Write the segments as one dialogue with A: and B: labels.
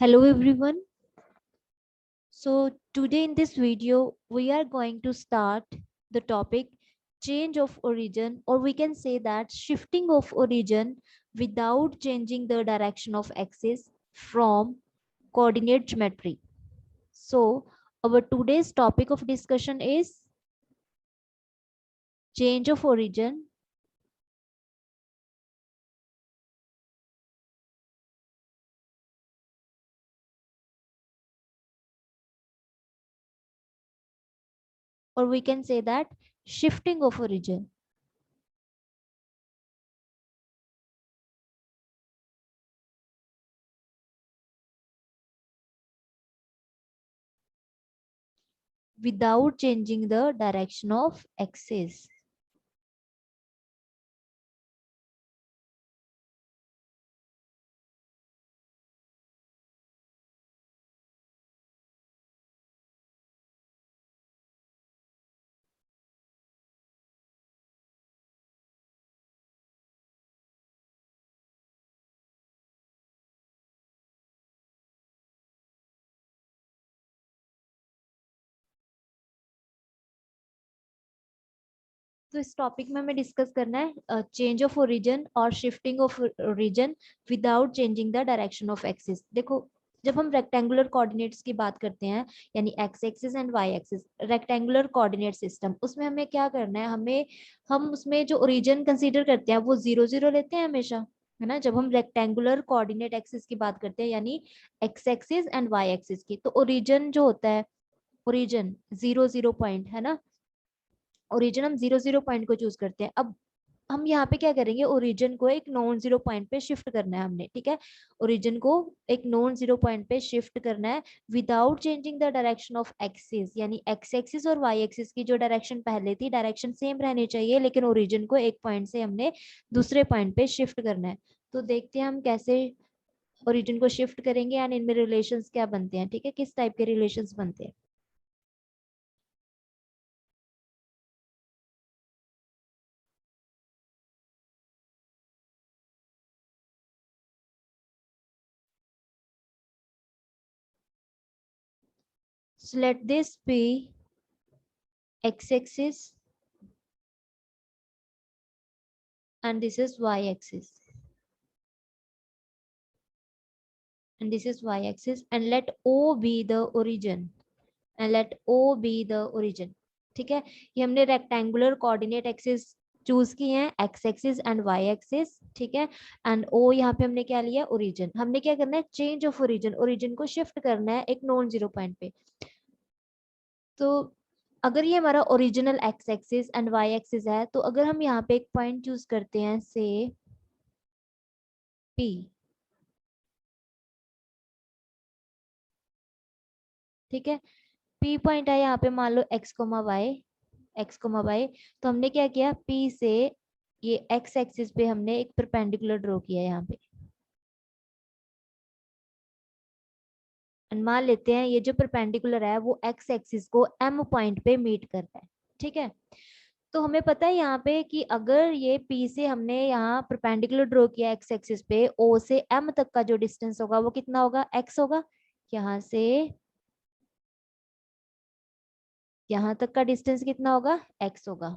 A: Hello everyone. So today in this video we are going to start the topic change of origin, or we can say that shifting of origin without changing the direction of axis from coordinate geometry. So our today's topic of discussion is change of origin or we can say that shifting of origin without changing the direction of axis. तो इस topic में हमें discuss करना है change of origin और shifting of origin without changing the direction of axis. देखो, जब हम रेक्टेंगुलर कोऑर्डिनेट्स की बात करते हैं यानी x axis and y axis, rectangular coordinate system, उसमें हमें क्या करना है, हम उसमें जो ओरिजिन कंसीडर करते हैं वो 0 0 लेते हैं हमेशा, है ना। जब हम रेक्टेंगुलर कोऑर्डिनेट एक्सिस की बात करते हैं यानी x axis and y axis की, तो ओरिजिन जो होता है, ओरिजिन 0 0 पॉइंट है ना। ओरिजिन हम 0 0 पॉइंट को चूज करते हैं। अब हम यहाँ पे क्या करेंगे, ओरिजिन को एक नॉन जीरो पॉइंट पे शिफ्ट करना है हमने, ठीक है। ओरिजिन को एक नॉन जीरो पॉइंट पे शिफ्ट करना है without changing the direction of axis, यानी एक्स एक्सिस और वाई एक्सिस की जो डायरेक्शन पहले थी, डायरेक्शन सेम रहनी चाहिए, लेकिन ओरिजिन को एक पॉइंट से हमने दूसरे पॉइंट पे शिफ्ट करना है। तो देखते हैं हम कैसे ओरिजिन को शिफ्ट करेंगे एंड इनमें रिलेशंस क्या बनते हैं, ठीक है, किस टाइप के रिलेशंस बनते हैं। So let this be x-axis and this is y-axis, and this is y-axis, and let O be the origin, and let O be the origin। ठीक है, ये हमने रेक्टेंगुलर कोऑर्डिनेट एक्सिस चूज की है, x axis and y axis, ठीक है। And ओ यहाँ पे हमने क्या लिया, ओरिजिन। हमने क्या करना है, चेंज ऑफ ओरिजिन, ओरिजिन को शिफ्ट करना है एक नॉन जीरो पॉइंट पे। तो अगर ये हमारा original x axis and y axis है, तो अगर हम यहाँ पे एक पॉइंट चूज करते हैं से पी, ठीक है, पी पॉइंट है यहाँ पे, मान लो X comma Y, X comma Y. तो हमने क्या किया, पी से ये एक्स एक्सिस पे हमने एक परपेंडिकुलर ड्रॉ किया यहाँ पे, मान लेते हैं ये जो परपेंडिकुलर है वो एक्स एक्सिस को एम पॉइंट पे मीट करता है, ठीक है। तो हमें पता है यहाँ पे कि अगर ये पी से हमने यहाँ परपेंडिकुलर ड्रॉ किया एक्स एक्सिस पे, ओ से एम तक का जो डिस्टेंस होगा वो कितना होगा, एक्स होगा। यहाँ से यहाँ तक का डिस्टेंस कितना होगा, एक्स होगा।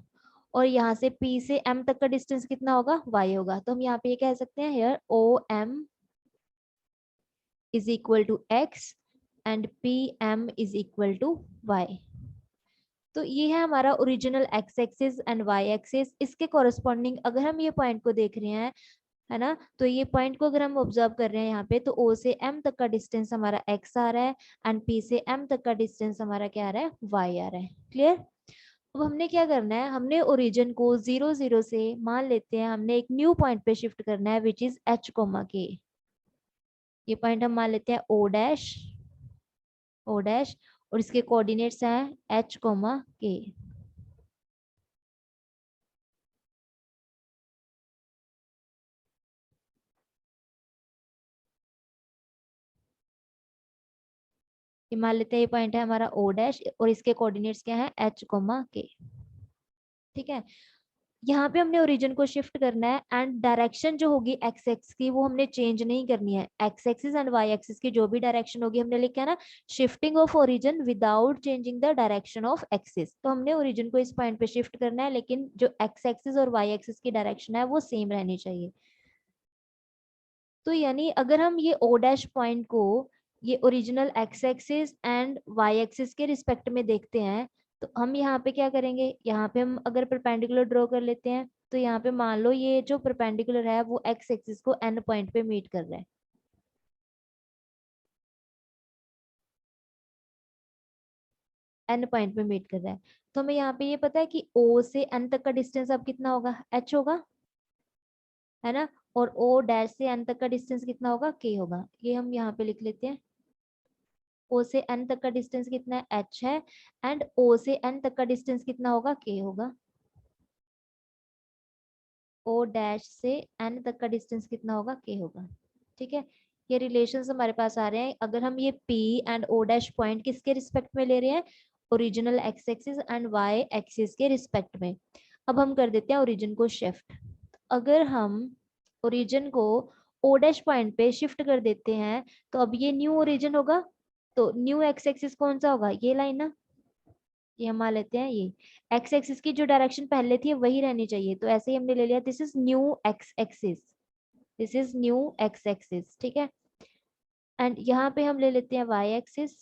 A: और यहाँ से P से M तक का डिस्टेंस कितना होगा, y होगा। तो हम यहाँ पे ये कह सकते हैं here OM is equal to x and PM is equal to y। तो ये है हमारा original x axis and y axis. इसके कॉरेस्पॉन्डिंग अगर हम ये पॉइंट को देख रहे हैं, है ना, तो ये पॉइंट को अगर हम ऑब्जर्व कर रहे हैं यहाँ पे, तो O से M तक का डिस्टेंस हमारा x आ रहा है एंड P से M तक का डिस्टेंस हमारा क्या आ रहा है, y आ रहा है। क्लियर। अब हमने क्या करना है, हमने ओरिजिन को 0 0 से मान लेते हैं हमने एक न्यू पॉइंट पे शिफ्ट करना है विच इज h कोमा के। ये पॉइंट हम मान लेते हैं o डैश, o डैश, और इसके कोऑर्डिनेट्स हैं h कोमा के। ये मान लेते हैं ये पॉइंट है हमारा o डैश और इसके कोऑर्डिनेट्स क्या है, h कोमा के, ठीक है। यहाँ पे हमने ओरिजिन को शिफ्ट करना है एंड डायरेक्शन जो होगी एक्स एक्स की वो हमने चेंज नहीं करनी है। X axis and y axis की जो भी डायरेक्शन होगी हमने लिखा है ना, shifting of origin without changing the direction of axis. तो हमने ओरिजिन को इस पॉइंट पे शिफ्ट करना है, लेकिन जो एक्स एक्सिस और वाई एक्सिस की डायरेक्शन है वो सेम रहनी चाहिए। तो यानी अगर हम ये ओ डैश पॉइंट को ये original x axis and y axis के रिस्पेक्ट में देखते हैं, तो हम यहाँ पे क्या करेंगे, यहाँ पे हम अगर परपेंडिकुलर ड्रॉ कर लेते हैं, तो यहाँ पे मान लो ये जो परपेंडिकुलर है वो एक्स एक्सिस को एन पॉइंट पे मीट कर रहा है। एन पॉइंट पे मीट कर रहा है। तो हमें यहाँ पे ये पता है कि ओ से एन तक का डिस्टेंस अब कितना होगा, एच होगा, है ना। और ओ डैश से एन तक का डिस्टेंस कितना होगा, के होगा। ये हम यहाँ पे लिख लेते हैं। ओ से एन तक का डिस्टेंस कितना है, एच है, एंड ओ से एन तक का डिस्टेंस कितना होगा, के होगा। ओ डैश से एन तक का डिस्टेंस कितना होगा, के होगा। ठीक है, ये रिलेशंस हमारे पास आ रहे हैं। अगर हम ये P and O dash point किसके रिस्पेक्ट में ले रहे हैं, original x axis and y axis के रिस्पेक्ट में। अब हम कर देते हैं ओरिजिन को शिफ्ट। अगर हम ओरिजिन को ओ डैश पॉइंट पे शिफ्ट कर देते हैं, तो अब ये न्यू ओरिजिन होगा। तो न्यू एक्स एक्सिस कौन सा होगा, ये लाइन ना, ये हम मान लेते हैं। ये एक्स एक्सिस की जो डायरेक्शन पहले थी वही रहनी चाहिए, तो ऐसे ही हमने ले लिया, this is new x axis, this is new x axis. ठीक है, एंड यहाँ पे हम ले लेते हैं y axis,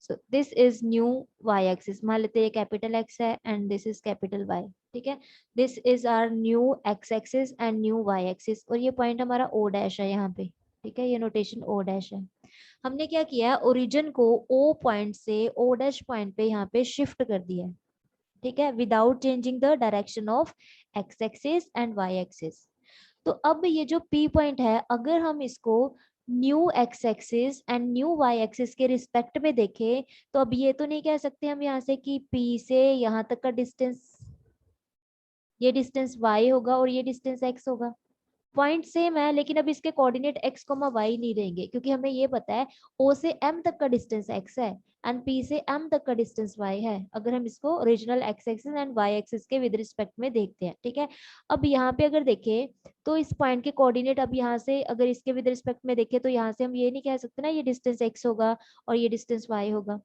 A: so this is new y axis. मान लेते हैं कैपिटल एक्स है and this is capital Y. ठीक है, this is our new x axis and new y axis, और ये पॉइंट हमारा ओ डैश है यहाँ पे। ठीक है, ये नोटेशन ओ डैश है। हमने क्या किया है, ओरिजिन को ओ पॉइंट से ओ डैश पॉइंट पे यहाँ पे शिफ्ट कर दिया है। ठीक है, without changing the direction of x axis and y axis. तो अब ये जो पी पॉइंट है, अगर हम इसको new x axis and new y axis के रिस्पेक्ट में देखें, तो अब ये तो नहीं कह सकते हम यहाँ से कि पी से यहाँ तक का डिस्टेंस, ये डिस्टेंस वाई होगा और ये डिस्टेंस एक्स होगा। पॉइंट सेम है, लेकिन अब इसके कोऑर्डिनेट एक्स कोमा वाई नहीं रहेंगे, क्योंकि हमें ये पता है ओ से एम तक का डिस्टेंस एक्स है एंड पी से एम तक का डिस्टेंस वाई है, अगर हम इसको original x axis and y axis के विद रिस्पेक्ट में देखते हैं। ठीक है, अब यहाँ पे अगर देखें तो इस पॉइंट के कोऑर्डिनेट, अब यहाँ से अगर इसके विद रिस्पेक्ट में देखें, तो यहाँ से हम ये नहीं कह सकते ना ये डिस्टेंस एक्स होगा और ये डिस्टेंस वाई होगा,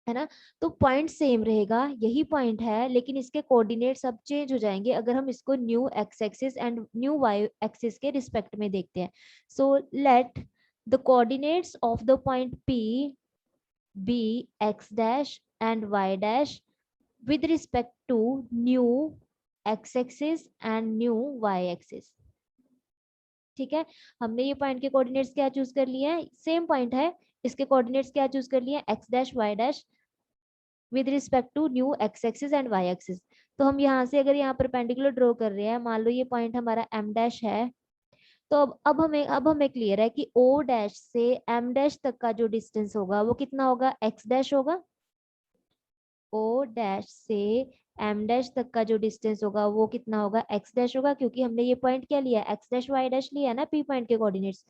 A: है ना। तो पॉइंट सेम रहेगा, यही पॉइंट है, लेकिन इसके कोऑर्डिनेट्स अब चेंज हो जाएंगे अगर हम इसको new x axis and new y axis के रिस्पेक्ट में देखते हैं। So let the coordinates of the point P be x dash and y dash with respect to new x axis and new y axis। ठीक है, हमने ये point के coordinates क्या चूज कर लिए हैं, सेम पॉइंट है, इसके कोऑर्डिनेट्स क्या चूज कर लिए हैं, x dash y dash with respect to new x axis and y axis. तो हम यहाँ से अगर यहाँ परपेंडिकुलर ड्रॉ कर रहे हैं, मान लो ये पॉइंट हमारा एम डैश है, तो अब हमें क्लियर है कि ओ डैश से एम डैश तक का जो डिस्टेंस होगा वो कितना होगा, एक्स डैश होगा। ओ डैश से एम डैश तक का जो डिस्टेंस होगा वो कितना होगा, एक्स डैश होगा, क्योंकि हमने ये पॉइंट क्या लिया, एक्स डैश वाई डैश लिया है ना पी पॉइंट के coordinates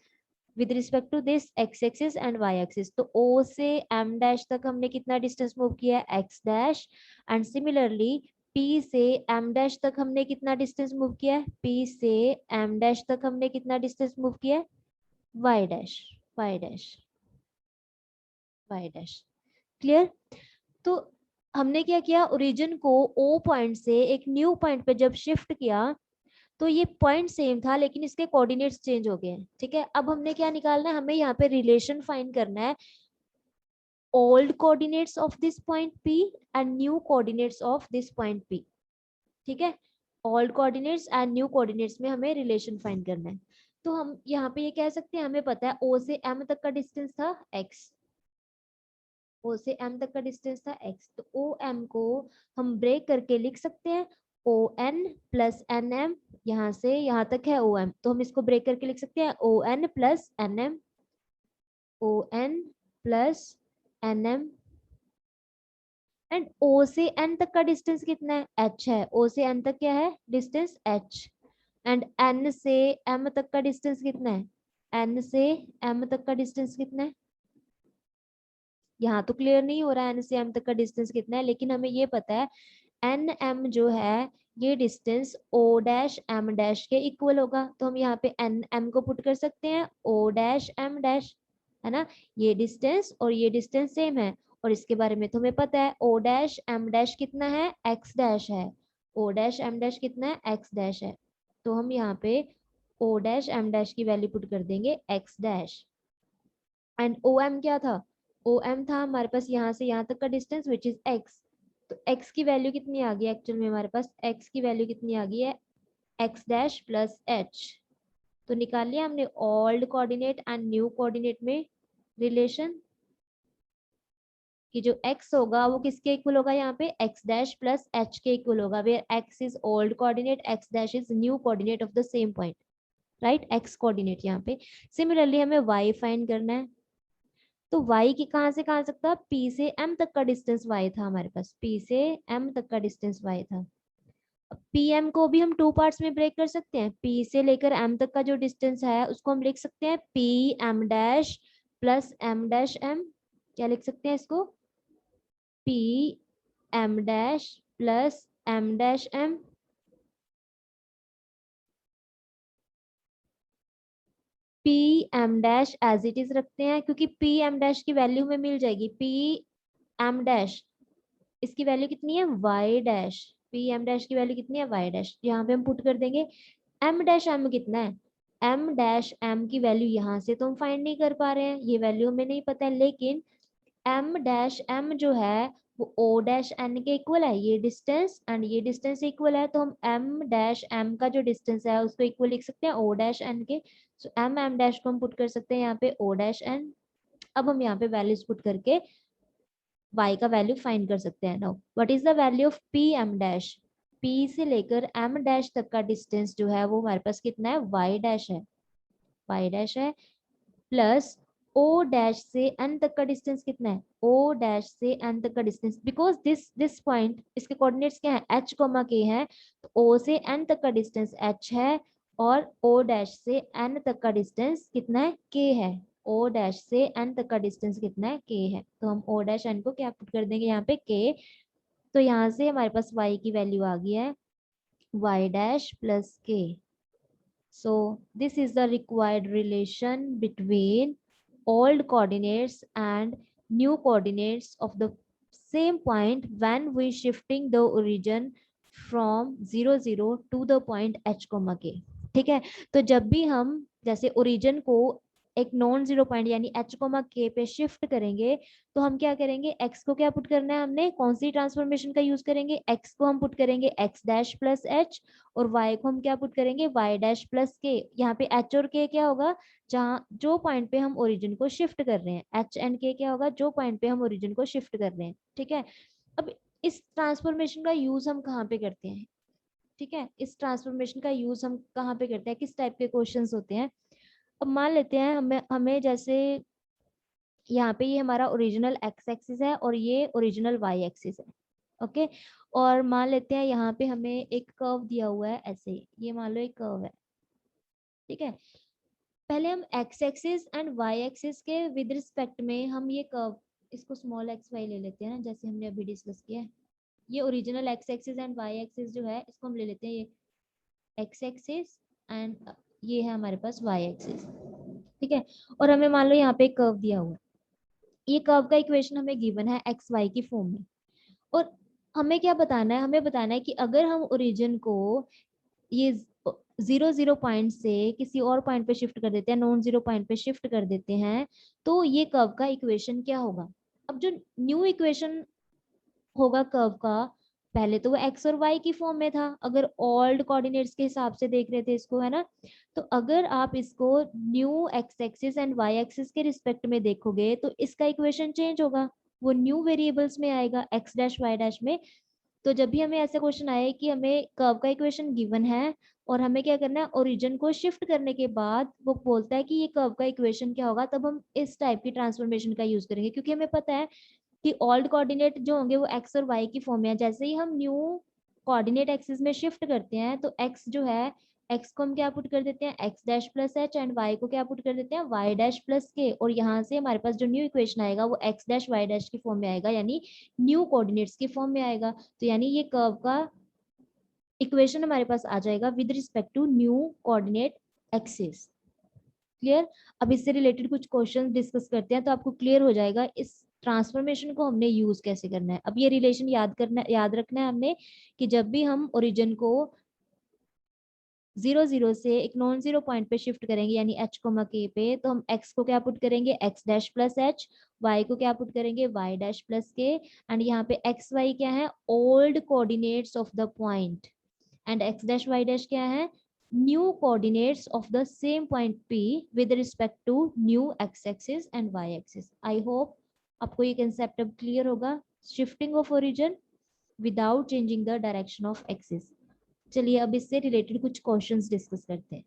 A: with respect to this x axis and y axis. तो ओ से एम डैश तक हमने कितना डिस्टेंस मूव किया है, x dash, and similarly P से एम डैश तक हमने कितना डिस्टेंस मूव किया है, पी से एम डैश तक हमने कितना डिस्टेंस मूव किया है, y dash, y dash, y dash. Clear. तो हमने क्या किया, ओरिजिन को ओ पॉइंट से एक न्यू पॉइंट पे जब शिफ्ट किया, तो ये पॉइंट सेम था लेकिन इसके कोऑर्डिनेट्स चेंज हो गए। ठीक है, अब हमने क्या निकालना है, हमें यहाँ पे रिलेशन फाइंड करना है, old coordinates of this point P and new coordinates of this point P। ठीक है, old coordinates and new coordinates में हमें रिलेशन फाइंड करना है। तो हम यहाँ पे ये कह सकते हैं, हमें पता है O से M तक का डिस्टेंस था x, O से M तक का डिस्टेंस था x, तो ओ एम को हम ब्रेक करके लिख सकते हैं O N plus N M, यहाँ से यहाँ तक है ओ एम, तो हम इसको ब्रेक करके लिख सकते हैं O N plus N M, O N plus N M, and O से एन तक का डिस्टेंस कितना है, h है, ओ से एन तक क्या है डिस्टेंस h, एंड n से m तक का डिस्टेंस कितना है, n से m तक का डिस्टेंस कितना है, यहाँ तो क्लियर नहीं हो रहा है n से m तक का डिस्टेंस कितना है, लेकिन हमें ये पता है एन एम जो है ये distance O dash M dash के इक्वल होगा, तो हम यहाँ पे एन एम को पुट कर सकते हैं ओ डैश एम डैश, है ना। ये डिस्टेंस और ये डिस्टेंस सेम है, और इसके बारे में तो हमें पता है ओ डैश एम डैश कितना है, एक्स डैश है। ओ डैश एम डैश कितना है, एक्स डैश है। तो हम यहाँ पे ओ डैश एम डैश की वैल्यू पुट कर देंगे x dash. And O M क्या था, ओ एम था हमारे पास यहाँ से यहाँ तक का डिस्टेंस विच इज एक्स। तो x की वैल्यू कितनी आ गई एक्चुअल में, हमारे पास x की वैल्यू कितनी आ गई है, x डैश प्लस h। तो निकाल लिया हमने old coordinate and new coordinate में रिलेशन, कि जो x होगा वो किसके इक्वल होगा, यहाँ पे x डैश प्लस h के इक्वल होगा, where x is old coordinate, x dash is new coordinate of the same point, right, x coordinate यहाँ पे। सिमिलरली हमें y फाइंड करना है, तो y की कहाँ से कहाँ तक था, p से m तक का डिस्टेंस y था हमारे पास, p से m तक का डिस्टेंस y था। पी एम को भी हम टू पार्ट्स में ब्रेक कर सकते हैं, पी से लेकर एम तक का जो डिस्टेंस है उसको हम लिख सकते हैं P M dash plus M dash M. क्या लिख सकते हैं इसको, P M dash plus M dash M. P M dash as it is रखते हैं, क्योंकि पी एम डैश की वैल्यू में मिल जाएगी, पी एम डैश इसकी वैल्यू कितनी है y dash, P M dash की वैल्यू कितनी है वाई डैश, यहाँ पे हम पुट कर देंगे। एम डैश एम कितना है, एम डैश एम की वैल्यू यहाँ से तो हम फाइंड नहीं कर पा रहे हैं, ये वैल्यू हमें नहीं पता है, लेकिन एम डैश एम जो है वो ओ डैश एन के इक्वल है, ये डिस्टेंस एंड ये डिस्टेंस इक्वल है, तो हम एम डैश एम का जो डिस्टेंस है उसको इक्वल लिख सकते हैं ओ डैश एन के। सो एम एम डैश को हम पुट कर सकते हैं यहाँ पे ओ डैश एन। अब हम यहाँ पे वैल्यूज पुट करके y का वैल्यू फाइंड कर सकते हैं। Now what is the value of P M dash, p से लेकर m डैश तक का डिस्टेंस जो है वो हमारे पास कितना है y डैश है, y डैश है, प्लस o डैश से n तक का डिस्टेंस कितना है, o डैश से n तक का डिस्टेंस, बिकॉज दिस पॉइंट इसके कोऑर्डिनेट्स क्या है h k है, तो o से n तक का डिस्टेंस h है, और o डैश से n तक का डिस्टेंस कितना है k है, o डैश से n तक का डिस्टेंस कितना है k है, तो हम o डैश n को क्या पुट कर देंगे यहाँ पे k। तो यहाँ से हमारे पास y की वैल्यू आ गई है y dash plus k। So this is the required relation between old coordinates and new coordinates of the same point when we shifting the origin from 0 0 to the point h, k। ठीक है, तो जब भी हम जैसे origin को एक non zero point यानी h, k पे शिफ्ट करेंगे, तो हम क्या करेंगे, x को क्या पुट करना है, हमने कौन सी ट्रांसफॉर्मेशन का यूज करेंगे, x को हम पुट करेंगे x डैश प्लस h, और y को हम क्या पुट करेंगे y डैश प्लस k। यहाँ पे h और k क्या होगा, जहाँ जो पॉइंट पे हम ओरिजिन को शिफ्ट कर रहे हैं, h एंड k क्या होगा, जो पॉइंट पे हम ओरिजिन को शिफ्ट कर रहे हैं। ठीक है, अब इस ट्रांसफॉर्मेशन का यूज हम कहाँ पे करते हैं, ठीक है, इस ट्रांसफॉर्मेशन का यूज हम कहाँ पे करते हैं, किस टाइप के क्वेश्चंस होते हैं। अब मान लेते हैं हमें हमें जैसे यहाँ पे ये हमारा ओरिजिनल एक्स एक्सिस है और ये ओरिजिनल वाई एक्सिस है, ओके। और मान लेते हैं यहाँ पे हमें एक कर्व दिया हुआ है ऐसे, ये मान लो एक कर्व है, ठीक है। पहले हम x axis and y axis के विद रिस्पेक्ट में हम ये कर्व, इसको स्मॉल एक्स वाई ले लेते हैं ना, जैसे हमने अभी डिस्कस किया है। ये original x axis and y axis जो है इसको हम ले लेते हैं, ये एक्स एक्सिस एंड ये है हमारे पास वाई एक्सिस, ठीक है। और हमें मान लो यहाँ पे एक कर्व दिया हुआ है, ये कर्व का इक्वेशन हमें गिवन है एक्स वाई की फॉर्म में, और हमें क्या बताना है, हमें बताना है कि अगर हम ओरिजिन को ये 0 0 पॉइंट से किसी और पॉइंट पे शिफ्ट कर देते हैं, नॉन जीरो पॉइंट पे शिफ्ट कर देते हैं, तो ये कर्व का इक्वेशन क्या होगा। अब जो न्यू इक्वेशन होगा कर्व का, पहले तो वो एक्स और वाई की फॉर्म में था, अगर ओल्ड कोऑर्डिनेट्स के हिसाब से देख रहे थे इसको, है ना। तो अगर आप इसको new x axis and y axis के रिस्पेक्ट में देखोगे तो इसका इक्वेशन चेंज होगा, वो न्यू वेरिएबल्स में आएगा एक्स डैश वाई डैश में। तो जब भी हमें ऐसा क्वेश्चन आए कि हमें कर्व का इक्वेशन गिवन है और हमें क्या करना है, ओरिजिन को शिफ्ट करने के बाद वो बोलता है कि ये कर्व का इक्वेशन क्या होगा, तब हम इस टाइप की ट्रांसफॉर्मेशन का यूज करेंगे, क्योंकि हमें पता है कि ओल्ड कोऑर्डिनेट जो होंगे वो एक्स और वाई की फॉर्म में है। जैसे ही हम न्यू कोऑर्डिनेट एक्सिस में शिफ्ट करते हैं तो एक्स जो है x को हम क्या पुट कर देते हैं x dash plus h, and y को क्या पुट कर देते हैं y डैश प्लस के, और यहाँ से हमारे पास जो न्यू इक्वेशन आएगा वो x डैश y डैश की फॉर्म में आएगा, यानी न्यू कोऑर्डिनेट्स की फॉर्म में आएगा। तो यानी ये कर्व का इक्वेशन हमारे पास आ जाएगा with respect to new coordinate axis. Clear? अब इससे रिलेटेड कुछ क्वेश्चन डिस्कस करते हैं तो आपको क्लियर हो जाएगा इस ट्रांसफॉर्मेशन को हमने यूज कैसे करना है। अब ये रिलेशन याद रखना है हमने कि जब भी हम ओरिजिन को 0 0 से एक नॉन जीरो पॉइंट पे शिफ्ट करेंगे यानी h कोमा k पे, तो हम x को क्या पुट करेंगे x dash plus h, y को क्या पुट करेंगे y dash plus k, and यहाँ पे x y क्या है old coordinates of the point, and x dash y dash क्या है new coordinates of the same point p with respect to new x axis and y axis. I hope आपको ये concept अब clear होगा, shifting of origin without changing the direction of axis. चलिए अब इससे related कुछ क्वेश्चंस डिस्कस करते हैं।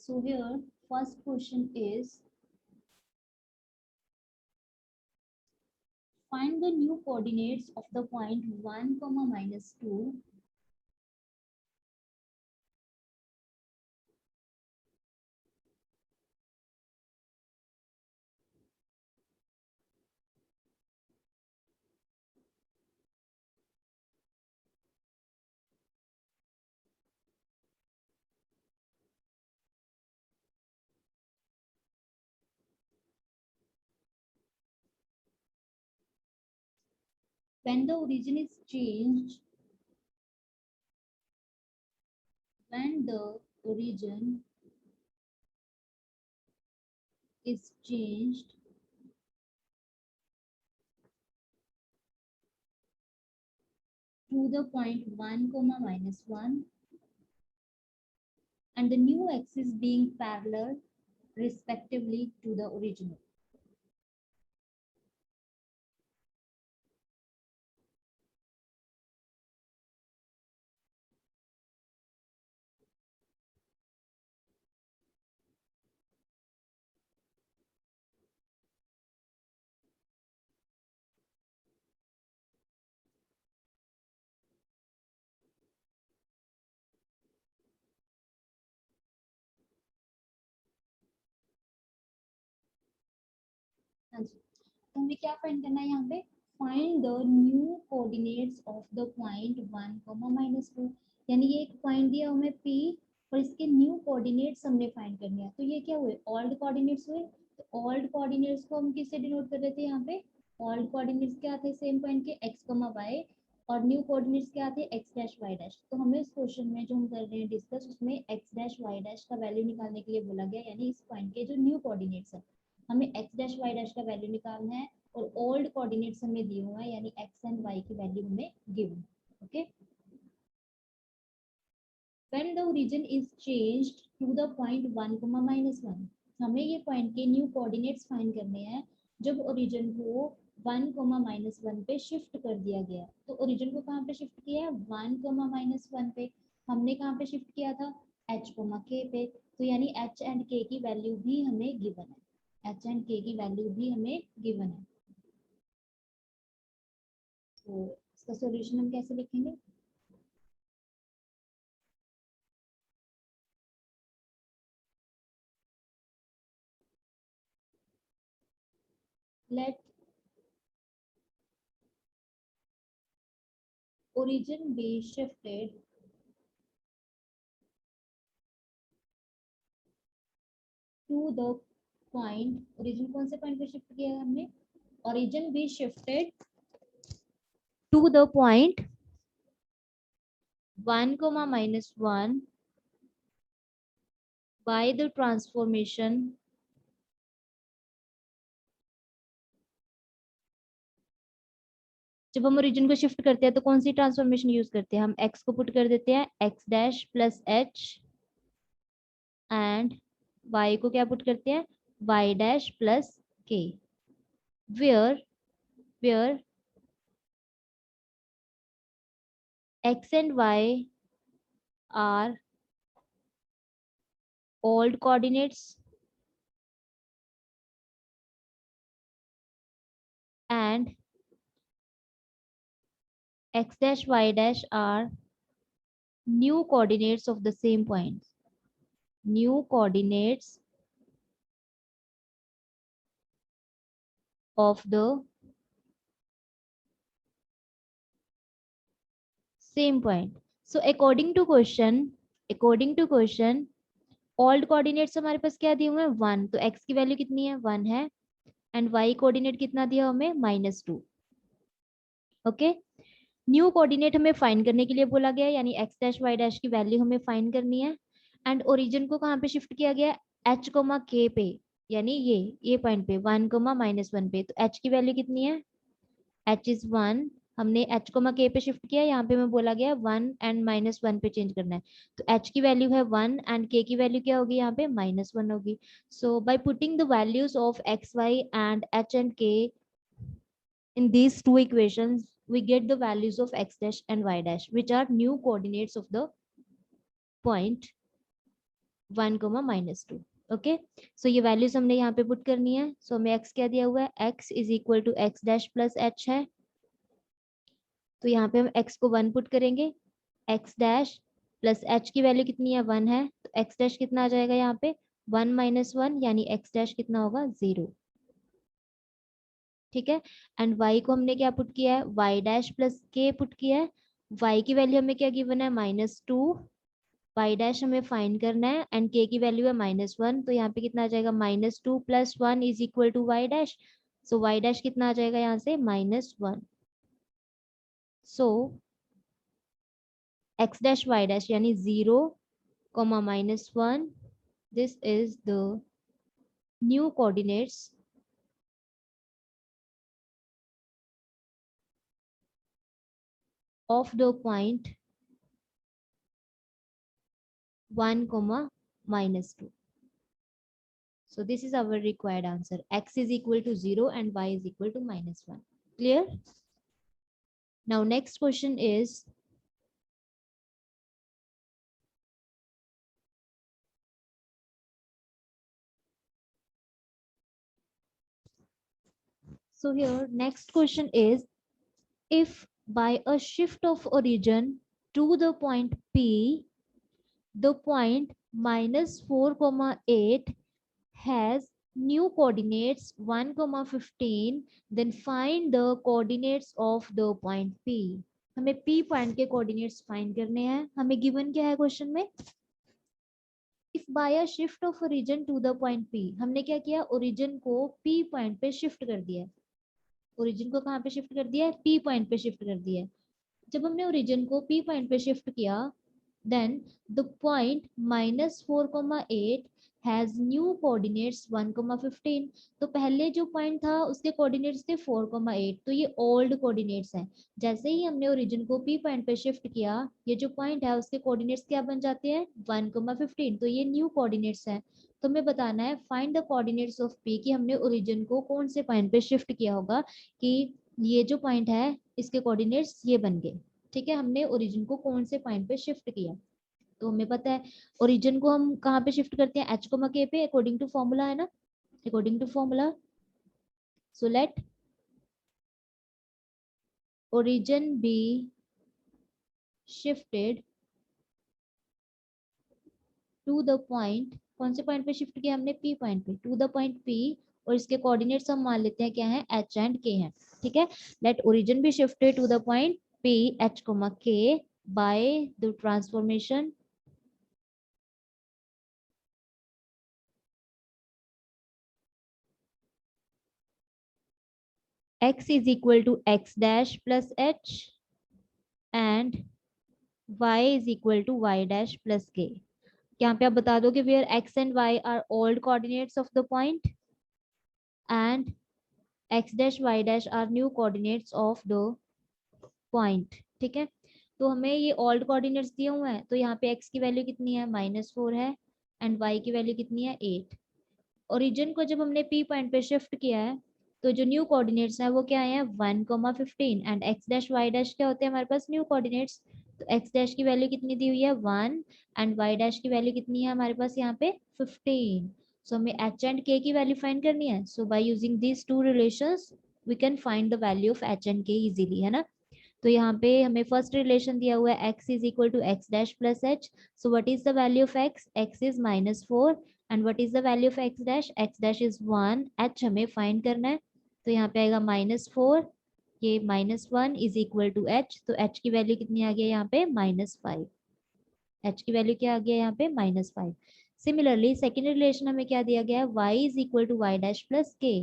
A: So here first question is find the new coordinates of the point 1 comma minus 2 when the origin is changed, when the origin is changed to the point 1 comma minus 1 and the new axis being parallel respectively to the original. हाँ जी, तो हमें क्या find करना है यहाँ पे find the new coordinates of the point 1 comma minus 2, यानी ये एक पॉइंट दिया हमें P और इसके न्यू कोऑर्डिनेट्स हमने फाइंड करने हैं। तो ये क्या हुए ओल्ड कोऑर्डिनेट्स हुए, तो ओल्ड कोऑर्डिनेट्स को हम किससे डिनोट कर रहे थे यहाँ पे ओल्ड कोऑर्डिनेट्स क्या थे सेम पॉइंट के x y, और न्यू कोऑर्डिनेट्स क्या थे x डैश y डैश। तो हमें इस क्वेश्चन में जो हम कर रहे हैं डिस्कस उसमें x डैश y डैश का वैल्यू निकालने के लिए बोला गया, यानी इस पॉइंट के जो न्यू कोऑर्डिनेट्स है हमें x डैश y डैश का वैल्यू निकालना है, और ओल्ड कोऑर्डिनेट्स हमें दिए हुए हैं यानी x एंड y की वैल्यू हमें given. Okay, when the origin is changed to the point 1 comma minus 1, हमें ये पॉइंट के न्यू कोऑर्डिनेट्स फाइंड करने हैं जब ओरिजिन को 1 comma minus 1 पे शिफ्ट कर दिया गया। तो ओरिजिन को कहाँ पे शिफ्ट किया है 1 comma minus 1 पे, हमने कहाँ पे शिफ्ट किया था h comma k पे, तो यानी h एंड k की वैल्यू भी हमें गिवन है, h एंड k की वैल्यू भी हमें गिवन है। तो इसका सॉल्यूशन हम कैसे लिखेंगे, let origin be shifted to the point, origin कौन से पॉइंट पे शिफ्ट किया है हमने, origin be shifted to the point 1 comma minus 1 by the transformation जब हम ओरिजिन को शिफ्ट करते हैं तो कौन सी ट्रांसफॉर्मेशन यूज करते हैं, हम x को पुट कर देते हैं x dash plus h, and y को क्या पुट करते हैं y dash plus k, where x and y are old coordinates and x dash y dash are new coordinates of the same point. New coordinates of the same point. So according to question, old coordinates हमारे पास क्या दिए हुए हैं 1, तो x की value कितनी है 1 है, एंड y कोऑर्डिनेट कितना दिया हमें -2. ओके, न्यू कोऑर्डिनेट हमें फाइंड करने के लिए बोला गया है, यानी x डैश y डैश की वैल्यू हमें फाइंड करनी है. एंड ओरिजिन को कहाँ पे शिफ्ट किया गया है, h कोमा k पे, यानी ये पॉइंट पे 1 कोमा -1 पे. तो h की वैल्यू कितनी है, h इज 1. हमने h कोमा k पे शिफ्ट किया, यहाँ पे हमें बोला गया 1 एंड -1 पे चेंज करना है. तो h की वैल्यू है 1 एंड k की वैल्यू क्या होगी, यहाँ पे -1 होगी. So by putting the values of x y and h and k in these two equations, we get the values of x dash and y dash, which are new coordinates of the point 1 comma -2. Okay, सो ये values हमने यहाँ पे put करनी है. सो हमें x क्या दिया हुआ है, x is equal to x dash plus h है. तो यहाँ पे हम x को 1 पुट करेंगे, x डैश प्लस h की वैल्यू कितनी है 1 है, तो x डैश कितना आ जाएगा यहाँ पे 1 - 1, यानी x डैश कितना होगा 0. ठीक है, एंड y को हमने क्या पुट किया है, y dash plus k put किया है. y की वैल्यू हमें क्या गिवन है -2, y डैश हमें फाइंड करना है एंड k की वैल्यू है -1. तो यहाँ पे कितना आ जाएगा -2 + 1 is equal to y dash. So y dash कितना आ जाएगा यहाँ से -1. So x dash y dash यानी 0, -1, this is the new coordinates of the point 1 comma -2. So this is our required answer. X is equal to 0 and y is equal to -1. Clear? Now next question is, so here next question is, if by a shift of origin to the point P, the point -4, 8 has new coordinates 1, 15, then find the coordinates of the point P. हमें P point के coordinates find करने हैं. हमें given क्या है question में, if by a shift of origin to the point P, हमने क्या किया, ओरिजिन को P पॉइंट पे शिफ्ट कर दिया है. ओरिजिन को कहाँ पे शिफ्ट कर दिया है, P पॉइंट पे शिफ्ट कर दिया है. जब हमने ओरिजिन को P पॉइंट पे शिफ्ट किया, then the point -4, 8 has new coordinates 1, 15. तो पहले जो पॉइंट था उसके कोऑर्डिनेट्स थे 4, 8, तो ये ओल्ड कोऑर्डिनेट्स हैं. जैसे ही हमने ओरिजिन को P पॉइंट पे शिफ्ट किया, ये जो पॉइंट है उसके कोऑर्डिनेट्स क्या बन जाते हैं 1, 15, तो ये न्यू कोऑर्डिनेट्स हैं. तो हमें बताना है find the coordinates of P, कि हमने ओरिजिन को कौन से पॉइंट पे शिफ्ट किया होगा कि ये जो पॉइंट है इसके कोऑर्डिनेट्स ये बन गए. ठीक है, हमने ओरिजिन को कौन से पॉइंट पे शिफ्ट किया. तो हमें पता है ओरिजिन को हम कहाँ पे शिफ्ट करते हैं, h, k पे, अकॉर्डिंग टू फॉर्मूला है ना, according to formula. So let origin be shifted to the point, कौन से पॉइंट पे शिफ्ट किया हमने, P पॉइंट पे, टू द पॉइंट P, और इसके कोऑर्डिनेट्स हम मान लेते हैं क्या है, h एंड k हैं. ठीक है, let origin be shifted to the point P, h, k by the transformation x is equal to x dash plus h and y is equal to y dash plus k. यहाँ पे आप बता दो कि where x and y are old coordinates of the point and x dash y dash are new coordinates of the point. ठीक है, तो हमें ये old coordinates दिए हुए हैं, तो यहाँ पे x की वैल्यू कितनी है -4 है एंड y की वैल्यू कितनी है 8. ओरिजिन को जब हमने पी पॉइंट पे शिफ्ट किया है तो जो न्यू कोऑर्डिनेट्स है वो क्या है 1,15 and x dash y dash क्या होते हैं हमारे पास न्यू कोऑर्डिनेट्स। तो एक्स डैश की वैल्यू कितनी दी हुई है 1 एंड वाई डैश की वैल्यू कितनी है हमारे पास यहाँ पे 15। सो हमें एच एंड के की वैल्यू फाइंड करनी है। So by using these two relations we can find the value of H and K easily, है ना। तो यहाँ पे हमें फर्स्ट रिलेशन दिया हुआ है x is equal to x dash plus h. So what is the value of x? x is -4 and what is the value of x dash? x dash is 1, h हमें find करना है। तो यहाँ पे आएगा -4, ये -1 इज इक्वल टू h। तो h की वैल्यू कितनी आ गई यहाँ पे -5। h की वैल्यू क्या आ गया यहाँ पे -5। सिमिलरली सेकेंड रिलेशन हमें क्या दिया गया है y is equal to y dash plus k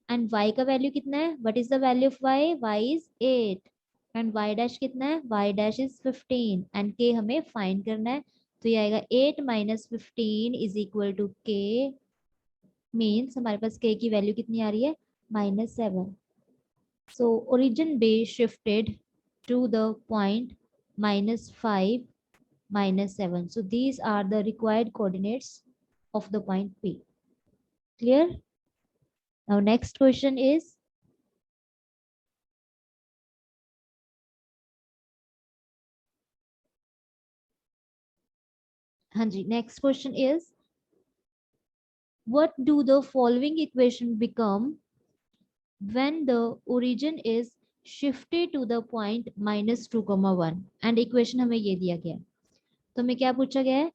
A: and y का वैल्यू कितना है? What is the value of y? y is 8 and y dash कितना है? y dash is 15 and k हमें फाइंड करना है। तो ये आएगा 8 - 15 is equal to k, means हमारे पास k की वैल्यू कितनी आ रही है -7। So origin base shifted to the point -5 -7। So these are the required coordinates of the point P. Clear? Now next question is, हाँ जी, next question is, what do the following equation become when the origin is shifted to the point -2,1? and equation हमें ये दिया गया है। तो हमें क्या पूछा गया है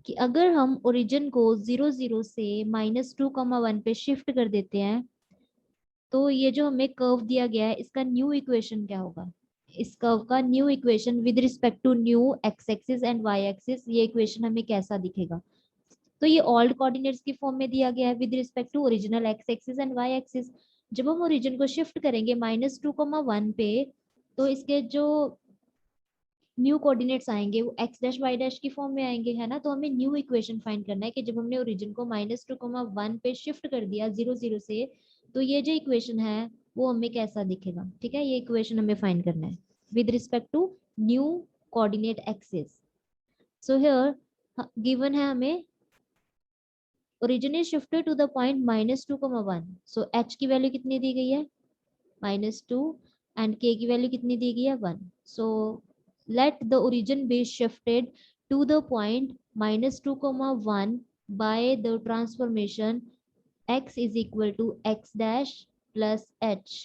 A: कि अगर हम ओरिजिन को 0 0 से -2,1 पे शिफ्ट कर देते हैं तो ये जो हमें कर्व दिया गया है इसका न्यू इक्वेशन क्या होगा? इस कर्व का new equation with respect to new x axis and y axis, ये इक्वेशन हमें कैसा दिखेगा? तो ये ओल्ड कोऑर्डिनेट्स की फॉर्म में दिया गया है with respect to original x axis and y axis. जब हम ओरिजिन को शिफ्ट करेंगे -2,1 पे तो इसके जो न्यू कोऑर्डिनेट्स आएंगे वो एक्स डैश वाई डैश की फॉर्म में आएंगे, है ना। तो हमें न्यू इक्वेशन फाइंड करना है कि जब हमने ओरिजिन को -2,1 पे शिफ्ट कर दिया 0 0 से, तो ये जो इक्वेशन है वो हमें कैसा दिखेगा। ठीक है, ये इक्वेशन हमें फाइंड करना है with respect to new coordinate axis. So here given है हमें origin is shifted to the point -2,1। So h की वैल्यू कितनी दी गई है -2 एंड k की वैल्यू कितनी दी गई है 1। सो let the origin be shifted to the point -2,1 by the transformation x is equal to x dash plus h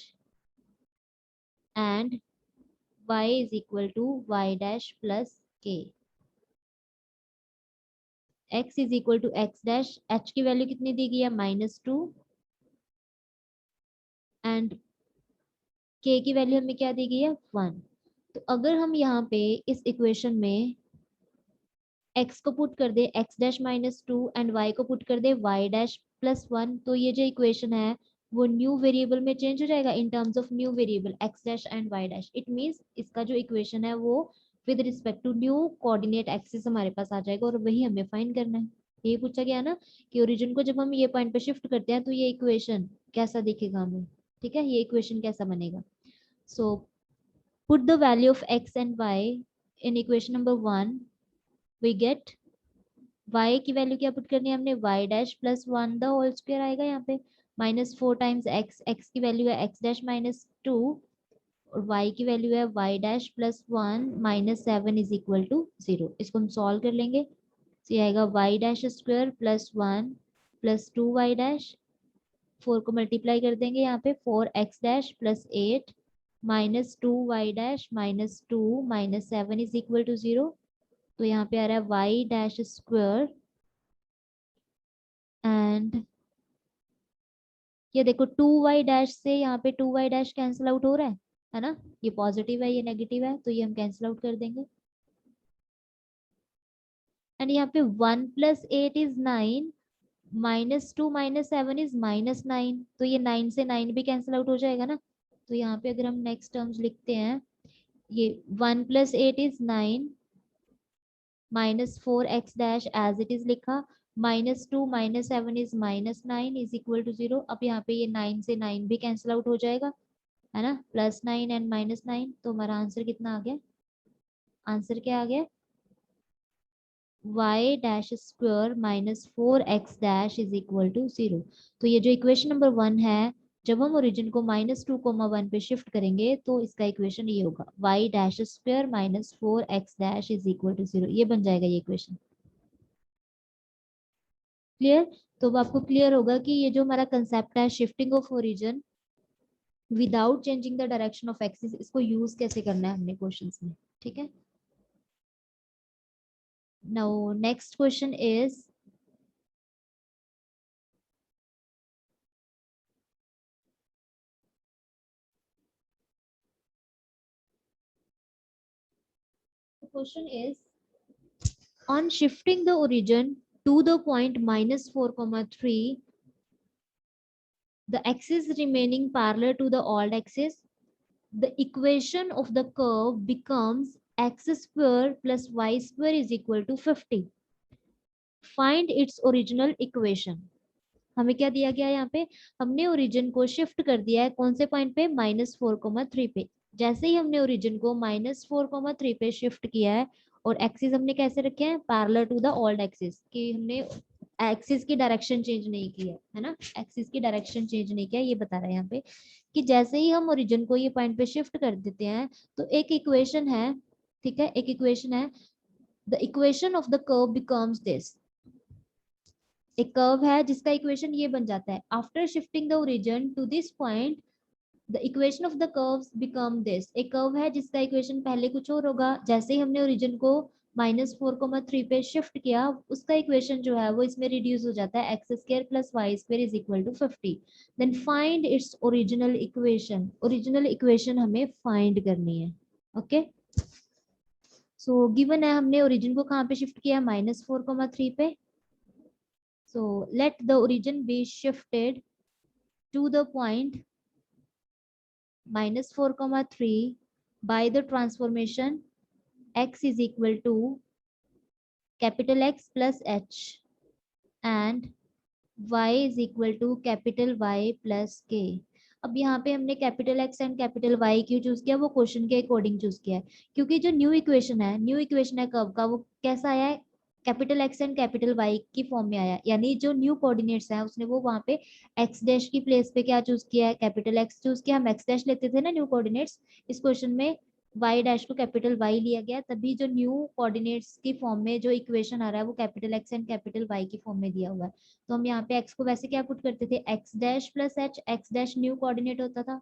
A: and y is equal to y dash plus k। x is equal to x dash, h की value कितनी दी गई है -2 and k की value हमें क्या दी गई है 1। तो अगर हम यहाँ पे इस इक्वेशन में x को पुट कर दे x डैश -2 एंड y को पुट कर दे y डैश +1, तो ये जो इक्वेशन है वो न्यू वेरिएबल में चेंज हो जाएगा in terms of new variable x dash and y dash. It means इसका जो इक्वेशन है वो with respect to new coordinate axis हमारे पास आ जाएगा और वही हमें फाइंड करना है। ये पूछा गया ना कि ओरिजिन को जब हम ये पॉइंट पे शिफ्ट करते हैं तो ये इक्वेशन कैसा दिखेगा हमें। ठीक है, ये इक्वेशन कैसा बनेगा। So put the value of x and y in equation number 1, we get y की वैल्यू क्या पुट करनी है हमने y dash +1 the whole square आएगा यहाँ पे -4 टाइम्स x की वैल्यू है x डैश -2 और y की वैल्यू है y dash +1 -7 is equal to 0। इसको हम सॉल्व कर लेंगे तो ये आएगा y dash square +1 +2y dash, 4 को मल्टीप्लाई कर देंगे यहाँ पे 4x dash +8 -2y dash -2 -7 is equal to 0। तो यहाँ पे आ रहा है वाई डैश स्क्वायर एंड ये देखो 2y डैश से यहाँ पे 2y डैश कैंसिल आउट हो रहा है ना। ये पॉजिटिव है ये नेगेटिव है तो ये हम कैंसिल आउट कर देंगे एंड यहाँ पे 1 + 8 इज 9 -2 -7 इज -9, तो ये 9 से 9 भी कैंसिल आउट हो जाएगा ना। तो यहाँ पे अगर हम नेक्स्ट टर्म्स लिखते हैं ये 1 + 8 is 9 -4x dash as it is लिखा -2 -7 इज -9 इज इक्वल टू 0। अब यहाँ पे ये 9 से 9 भी कैंसिल आउट हो जाएगा, है ना, +9 एंड -9। तो हमारा आंसर कितना आ गया? आंसर क्या आ गया y dash square minus 4x dash is equal to 0। तो ये जो इक्वेशन नंबर 1 है, जब हम ओरिजिन को -2, 1 पे शिफ्ट करेंगे तो इसका इक्वेशन ये होगा y dash square minus 4x dash is equal to 0। ये बन जाएगा ये इक्वेशन। क्लियर? तो अब आपको क्लियर होगा कि ये जो हमारा कंसेप्ट है shifting of origin without changing the direction of axis, इसको यूज कैसे करना है हमने क्वेश्चंस में। ठीक है, now next question is question is on shifting the origin to the point -4, 3, the axis remaining parallel to the old axis, the equation of the curve becomes x square plus y square is equal to 50. Find its original equation. हमें क्या दिया गया है यहाँ पे, हमने origin को shift कर दिया है कौन से पॉइंट पे, -4, 3 पे। जैसे ही हमने ओरिजिन को -4, 3 पे शिफ्ट किया है और एक्सिस हमने कैसे रखे हैं, parallel to the old axis, कि हमने एक्सिस की डायरेक्शन चेंज नहीं की है ना, एक्सिस की डायरेक्शन चेंज नहीं किया, ये बता रहा है यहाँ पे कि जैसे ही हम ओरिजिन को ये पॉइंट पे शिफ्ट कर देते हैं तो एक इक्वेशन है, ठीक है, एक इक्वेशन है, the equation of the curve becomes this. एक कर्व है जिसका इक्वेशन ये बन जाता है, after shifting the origin to this point the equation of the curves become this. एक कर्व है जिसका इक्वेशन पहले कुछ और होगा, जैसे ही हमने ओरिजिन को -4, 3 पे शिफ्ट किया उसका इक्वेशन जो है वो इसमें रिड्यूस हो जाता है, x square plus y square is equal to 50। Then find its original equation. Original equation हमें फाइंड करनी है। ओके, सो गिवन है हमने ओरिजिन को कहाँ पे शिफ्ट किया, -4, 3 पे। So let the origin be shifted to the point -4, 3 by the transformation x is equal to capital X plus h and y is equal to capital Y plus k। अब यहाँ पे हमने capital x and capital y क्यों choose किया, वो question के according choose किया है, क्योंकि जो न्यू इक्वेशन है, न्यू इक्वेशन है कर्व का, वो कैसा आया है, capital x and capital y की फॉर्म में आया, यानी जो न्यू कोऑर्डिनेट्स है उसने वो वहां पे एक्स डैश की प्लेस पे क्या चूज किया है, कैपिटल एक्स चूज किया। हम एक्स डैश लेते थे ना न्यू कोऑर्डिनेट्स, इस क्वेश्चन में वाई डैश को कैपिटल वाई लिया गया, तभी जो न्यू कोऑर्डिनेट्स की फॉर्म में जो इक्वेशन आ रहा है वो capital x and capital y की फॉर्म में दिया हुआ है। तो हम यहाँ पे x को वैसे क्या पुट करते थे, x dash plus h, x dash new coordinate होता था,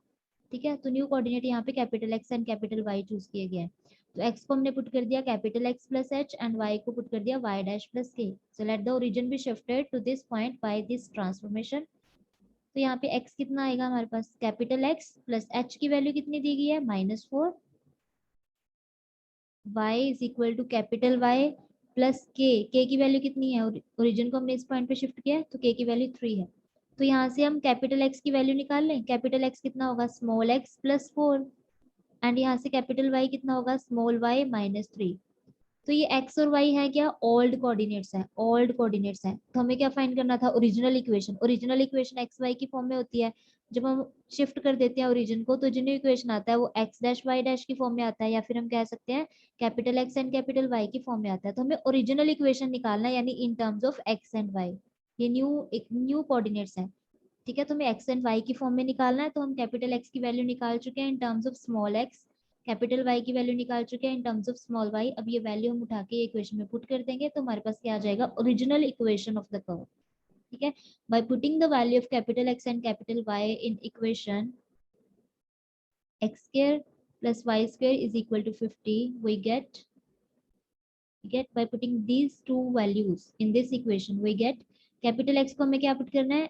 A: ठीक है, तो न्यू कोऑर्डिनेट यहाँ पे capital x and capital y choose किए गए हैं। तो x को हमने पुट कर दिया capital x plus h and y को पुट कर दिया y dash plus k. So let the origin be shifted to this point by this transformation. तो यहाँ पे x कितना आएगा हमारे पास, कैपिटल एक्स प्लस एच की वैल्यू कितनी दी गई है, -4, y is equal to capital y plus k की वैल्यू कितनी है, ओरिजिन को हमने इस पॉइंट पे शिफ्ट किया है तो k की वैल्यू 3 है। तो यहाँ से हम कैपिटल x की वैल्यू निकाल लें, कैपिटल x कितना होगा, स्मॉल x प्लस 4 एंड यहाँ से कैपिटल y कितना होगा, स्मॉल y -3। तो ये x और y है क्या, ओल्ड कोऑर्डिनेट्स हैं, ओल्ड कोऑर्डिनेट्स हैं। तो हमें क्या फाइंड करना था, original equation. Original equation x y की फॉर्म में होती है, जब हम शिफ्ट कर देते हैं ओरिजिन को तो जो न्यू इक्वेशन आता है वो एक्स डैश वाई डैश की फॉर्म में आता है, या फिर हम कह सकते हैं capital x and capital y की फॉर्म में आता है। तो हमें ओरिजिनल इक्वेशन निकालना है, यानी in terms of x and y. ये न्यू कोऑर्डिनेट्स हैं, ठीक है, तो हमें एक्स एंड वाई की फॉर्म में निकालना है। तो हम कैपिटल एक्स की वैल्यू निकाल चुके हैं in terms of small x, capital y की वैल्यू निकाल चुके हैं in terms of small y. अब ये वैल्यू हम उठा के इक्वेशन में पुट कर देंगे तो हमारे पास क्या आ जाएगा, original equation of the curve. ठीक है, by putting the value of capital x and capital y in equation x square plus y square is equal to 50, we get by putting these two values in this equation we get capital X को हमें क्या put करना है,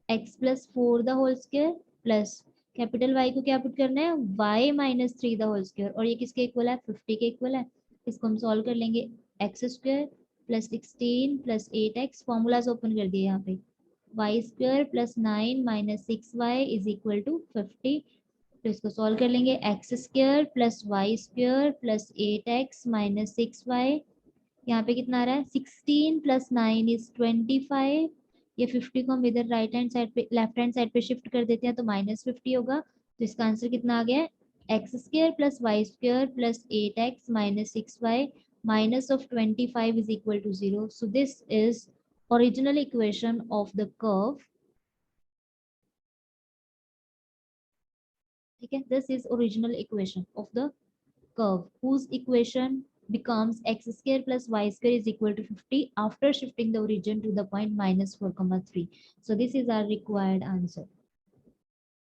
A: x plus 4 the whole square plus capital y को क्या put करना है, y minus 3 the whole square, और ये किसके इक्वल है, 50 के इक्वल है। इसको हम सॉल्व कर लेंगे, x square plus 16 plus 8x, formulas open कर दिए यहाँ पे, y square plus 9 minus 6y is equal to 50। तो इसको सॉल्व कर लेंगे, x square plus y square plus 8x minus 6y, यहाँ पे कितना आ रहा है, 16 प्लस 9 इज 25। ये 50 को हम इधर राइट हैंड साइड पे, लेफ्ट हैंड साइड पे शिफ्ट कर देते हैं तो -50 होगा। तो इसका आंसर कितना आ गया है, x square plus y square plus 8x minus 6y minus of 25 is equal to 0. So this is original equation of the curve. Okay, this is original equation of the curve whose equation becomes x square plus y square is equal to 50 after shifting the origin to the point minus 4 comma 3. So this is our required answer.